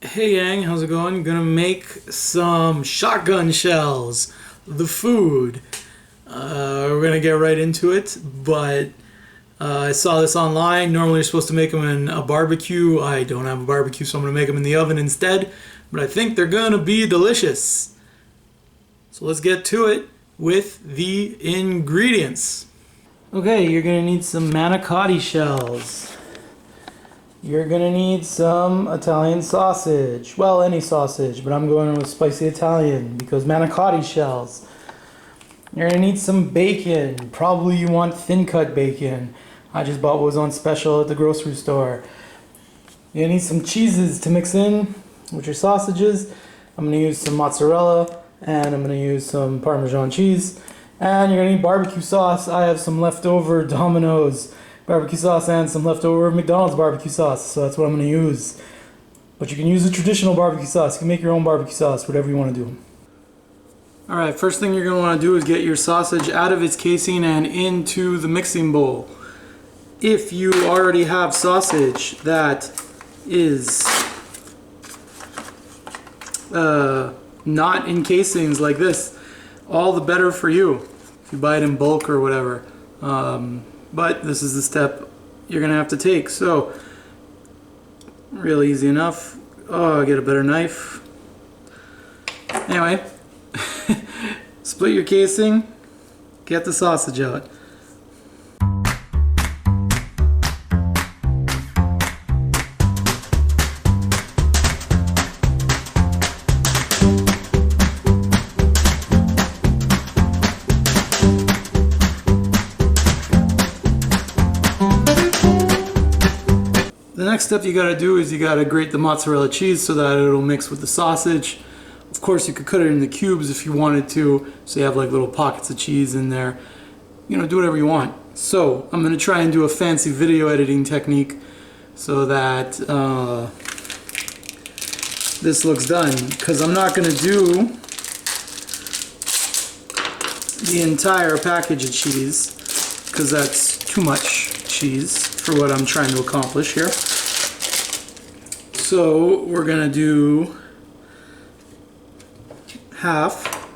Hey gang, how's it going? Gonna make some shotgun shells, the food. We're gonna get right into it, but I saw this online. Normally you're supposed to make them in a barbecue. I don't have a barbecue, so I'm gonna make them in the oven instead, but I think they're gonna be delicious. So let's get to it with the ingredients. Okay, you're gonna need some manicotti shells. You're gonna need some Italian sausage. Well, any sausage, but I'm going with spicy Italian because manicotti shells. You're gonna need some bacon. Probably you want thin cut bacon. I just bought what was on special at the grocery store. You're gonna need some cheeses to mix in with your sausages. I'm gonna use some mozzarella and I'm gonna use some Parmesan cheese. And you're gonna need barbecue sauce. I have some leftover Domino's barbecue sauce and some leftover McDonald's barbecue sauce, so that's what I'm going to use. But you can use a traditional barbecue sauce. You can make your own barbecue sauce, whatever you want to do. Alright, first thing you're going to want to do is get your sausage out of its casing and into the mixing bowl. If you already have sausage that is not in casings like this, all the better for you if you buy it in bulk or whatever. But this is the step you're gonna have to take. So, real easy enough. Oh, get a better knife. Anyway, split your casing, get the sausage out. The next step you gotta do is you gotta grate the mozzarella cheese so that it'll mix with the sausage. Of course, you could cut it into cubes if you wanted to, so you have like little pockets of cheese in there. You know, do whatever you want. So I'm gonna try and do a fancy video editing technique so that this looks done, because I'm not gonna do the entire package of cheese because that's too much cheese for what I'm trying to accomplish here. So we're gonna do half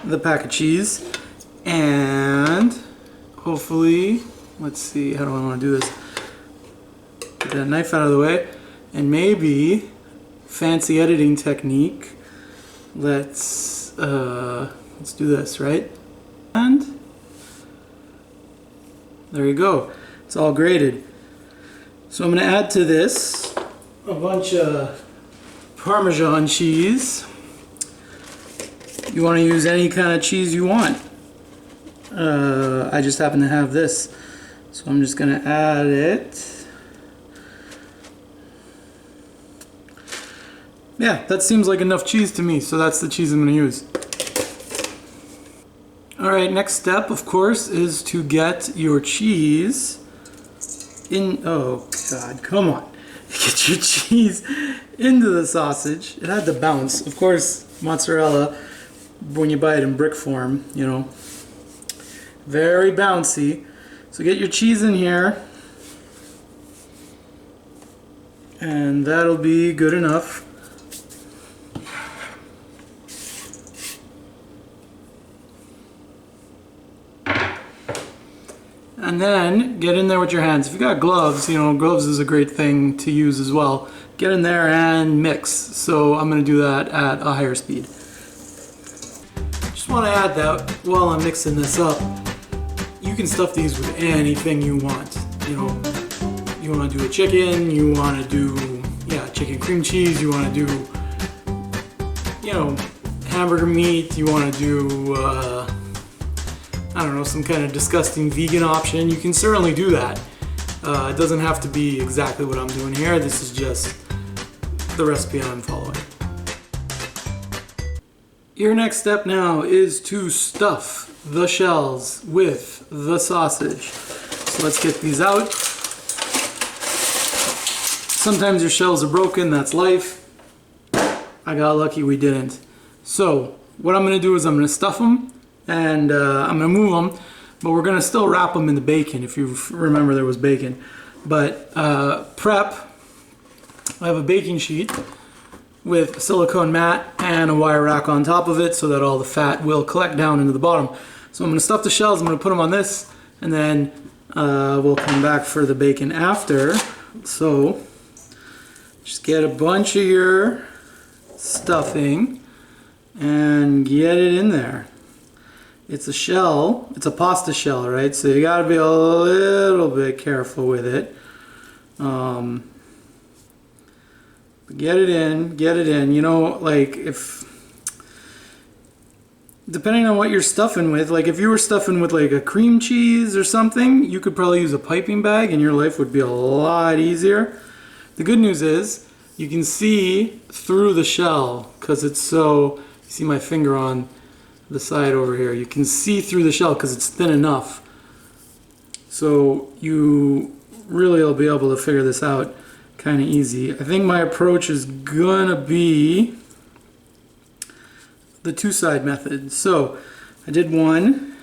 the pack of cheese, and hopefully, let's see, how do I want to do this? Get that knife out of the way, and maybe fancy editing technique. Let's do this, right? And there you go. It's all grated. So I'm going to add to this a bunch of Parmesan cheese. You want to use any kind of cheese you want. I just happen to have this, so I'm just going to add it. Yeah, that seems like enough cheese to me, so that's the cheese I'm going to use. Alright, next step, of course, is to get your cheese in. Oh god, come on. Get your cheese into the sausage. It had to bounce. Of course, mozzarella, when you buy it in brick form, you know, very bouncy. So get your cheese in here, and that'll be good enough. And then get in there with your hands. If you got gloves, you know, gloves is a great thing to use as well. Get in there and mix. So I'm going to do that at a higher speed. Just want to add that while I'm mixing this up, you can stuff these with anything you want. You know, you want to do a chicken, you want to do, yeah, chicken cream cheese, you want to do, you know, hamburger meat, you want to do, I don't know, some kind of disgusting vegan option. You can certainly do that. It doesn't have to be exactly what I'm doing here. This is just the recipe I'm following. Your next step now is to stuff the shells with the sausage. So let's get these out. Sometimes your shells are broken, that's life. I got lucky we didn't. So what I'm going to do is I'm going to stuff them, and I'm going to move them, but we're going to still wrap them in the bacon, if you remember there was bacon. But prep, I have a baking sheet. with a silicone mat and a wire rack on top of it so that all the fat will collect down into the bottom. So I'm going to stuff the shells, I'm going to put them on this, and then we'll come back for the bacon after. So just get a bunch of your stuffing and get it in there. It's a shell, it's a pasta shell, right? So you gotta be a little bit careful with it. Get it in. You know, like depending on what you're stuffing with, like if you were stuffing with like a cream cheese or something, you could probably use a piping bag and your life would be a lot easier. The good news is you can see through the shell because it's so, you see my finger on the side over here, you can see through the shell because it's thin enough. So you really will be able to figure this out kind of easy. I think my approach is gonna be the two-side method. So I did one,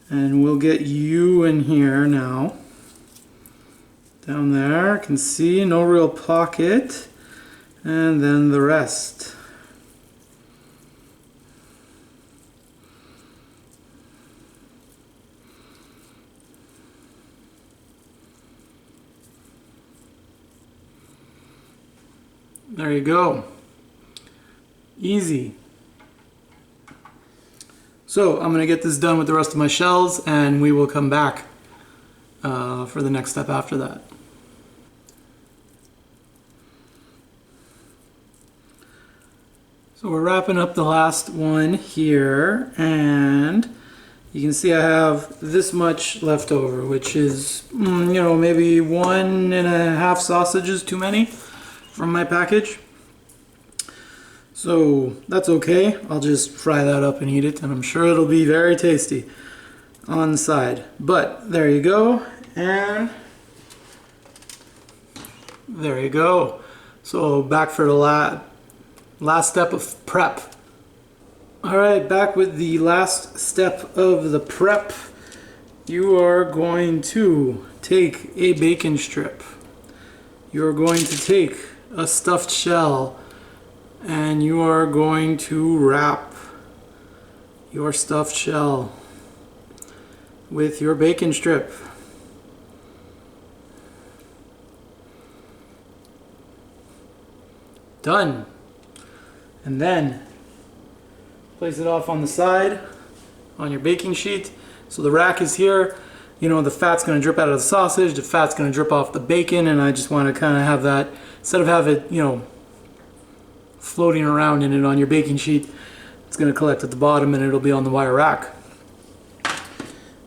and we'll get you in here now. Down there, can see no real pocket, and then the rest. There you go. Easy. So I'm going to get this done with the rest of my shells and we will come back for the next step after that. So we're wrapping up the last one here, and you can see I have this much left over, which is, you know, maybe 1.5 sausages too many from my package. So that's okay. I'll just fry that up and eat it, and I'm sure it'll be very tasty on the side. But there you go, and there you go. So back for the last step of prep. Alright, back with the last step of the prep. You are going to take a bacon strip. You're going to take a stuffed shell, and you are going to wrap your stuffed shell with your bacon strip. Done. And then place it off on the side on your baking sheet. So the rack is here. You know, the fat's going to drip out of the sausage, the fat's going to drip off the bacon, and I just want to kind of have that, instead of have it, you know, floating around in it on your baking sheet, it's going to collect at the bottom and it'll be on the wire rack.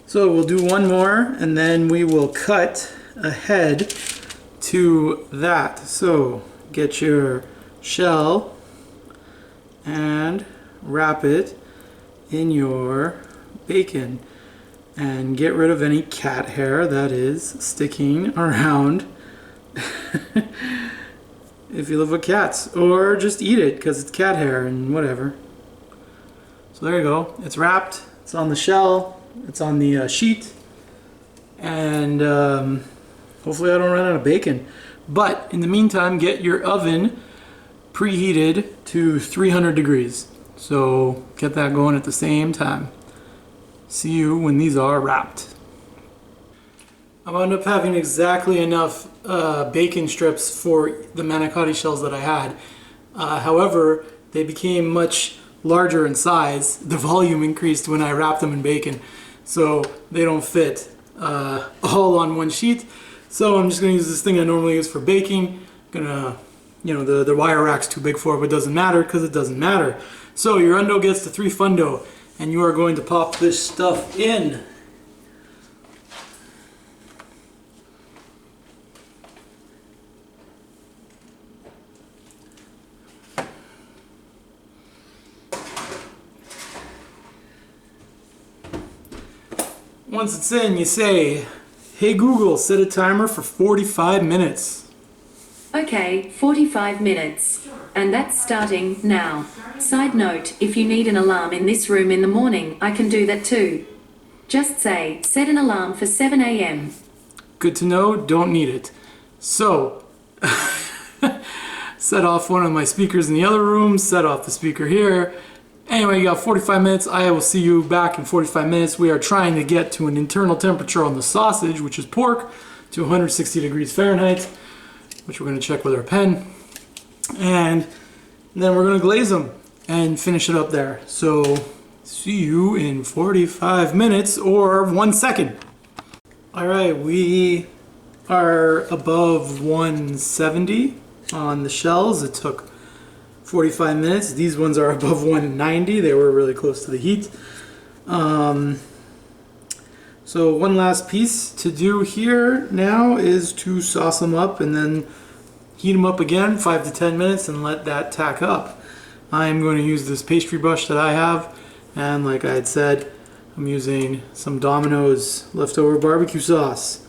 So we'll do one more and then we will cut ahead to that. So get your shell and wrap it in your bacon and get rid of any cat hair that is sticking around if you live with cats, or just eat it because it's cat hair and whatever. So there you go, it's wrapped, it's on the shell, it's on the sheet, and hopefully I don't run out of bacon. But in the meantime, get your oven preheated to 300 degrees. So get that going at the same time. See you when these are wrapped. I wound up having exactly enough bacon strips for the manicotti shells that I had. However, they became much larger in size. The volume increased when I wrapped them in bacon, so they don't fit all on one sheet. So I'm just going to use this thing I normally use for baking. Gonna, you know, the wire rack's too big for it, but it doesn't matter because it doesn't matter. So your undo gets to 3 fundo, and you are going to pop this stuff in. Once it's in, you say, "Hey Google, set a timer for 45 minutes." Okay, 45 minutes. And that's starting now. Side note, if you need an alarm in this room in the morning, I can do that too. Just say, set an alarm for 7 a.m. Good to know, don't need it. So set off one of my speakers in the other room, set off the speaker here. Anyway, you got 45 minutes. I will see you back in 45 minutes. We are trying to get to an internal temperature on the sausage, which is pork, to 160 degrees Fahrenheit, which we're going to check with our pen. And then we're going to glaze them and finish it up there. So see you in 45 minutes or 1 second. All right, we are above 170 on the shells. It took 45 minutes. These ones are above 190. They were really close to the heat. So one last piece to do here now is to sauce them up and then heat them up again 5 to 10 minutes and let that tack up. I'm going to use this pastry brush that I have, and like I had said, I'm using some Domino's leftover barbecue sauce.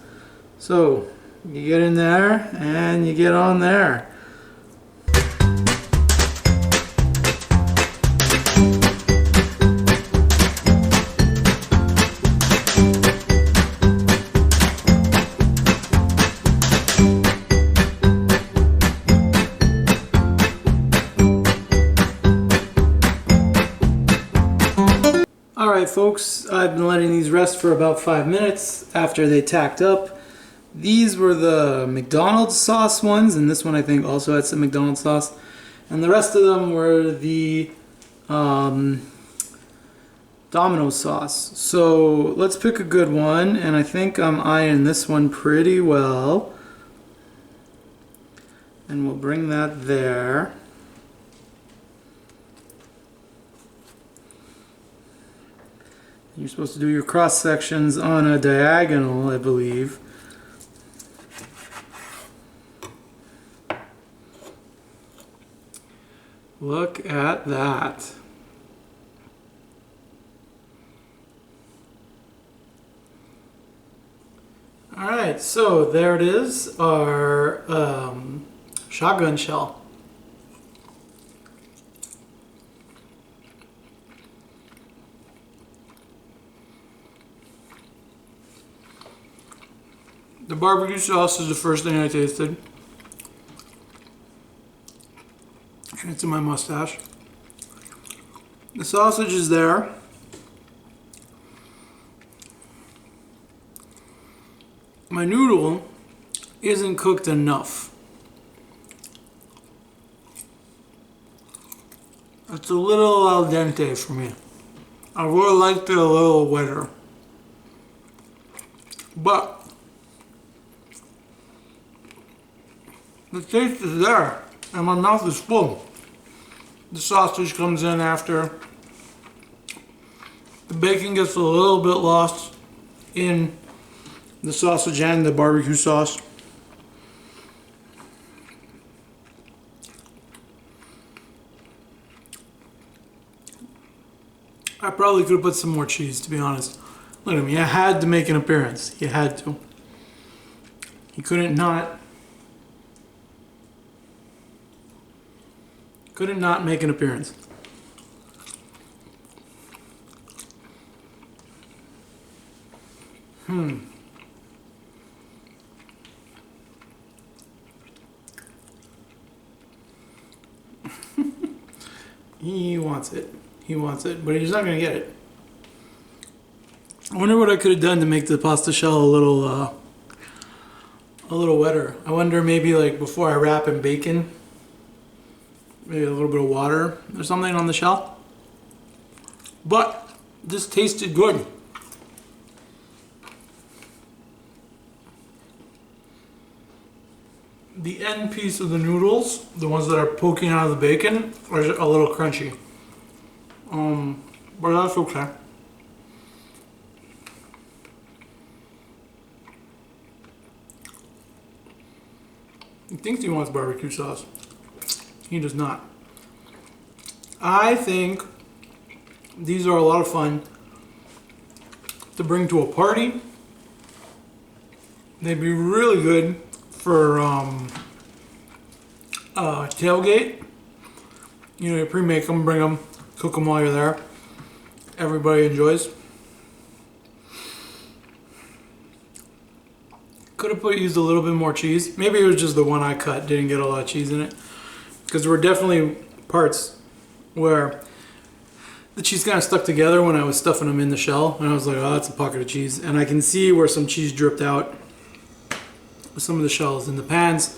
So you get in there and you get on there. Alright folks, I've been letting these rest for about 5 minutes after they tacked up. These were the McDonald's sauce ones, and this one I think also had some McDonald's sauce. And the rest of them were the Domino's sauce. So let's pick a good one, and I think I'm eyeing this one pretty well. And we'll bring that there. You're supposed to do your cross sections on a diagonal, I believe. Look at that. Alright, so there it is, our shotgun shell. The barbecue sauce is the first thing I tasted. And it's in my mustache. The sausage is there. My noodle isn't cooked enough. It's a little al dente for me. I would have liked it a little wetter. But the taste is there, and my mouth is full. The sausage comes in after. The bacon gets a little bit lost in the sausage and the barbecue sauce. I probably could have put some more cheese, to be honest. Look at me, I had to make an appearance. You had to. You couldn't not make an appearance. He wants it. He wants it, but he's not gonna get it. I wonder what I could have done to make the pasta shell a little wetter. I wonder maybe like before I wrap in bacon, maybe a little bit of water or something on the shell. But this tasted good. The end piece of the noodles, the ones that are poking out of the bacon, are a little crunchy. But that's okay. He thinks he wants barbecue sauce. He does not. I think these are a lot of fun to bring to a party. They'd be really good for tailgate. You know, you pre-make them, bring them, cook them while you're there. Everybody enjoys. Could have used a little bit more cheese. Maybe it was just the one I cut didn't get a lot of cheese in it. because there were definitely parts where the cheese kind of stuck together when I was stuffing them in the shell, and I was like, oh, that's a pocket of cheese. And I can see where some cheese dripped out with some of the shells in the pans.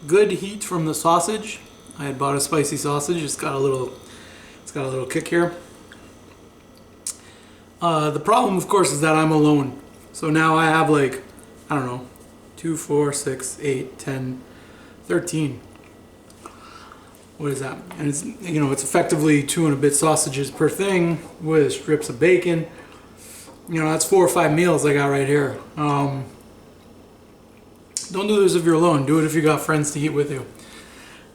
Good heat from the sausage. I had bought a spicy sausage. It's got a little kick here. The problem, of course, is that I'm alone. So now I have like, I don't know, 2, 4, 6, 8, 10, 13. What is that? And it's, you know, it's effectively 2 and a bit sausages per thing with strips of bacon. You know, that's 4 or 5 meals I got right here. Don't do this if you're alone. Do it if you got friends to eat with you.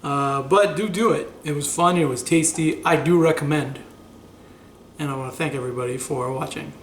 But do it. It was fun. It was tasty. I do recommend. And I want to thank everybody for watching.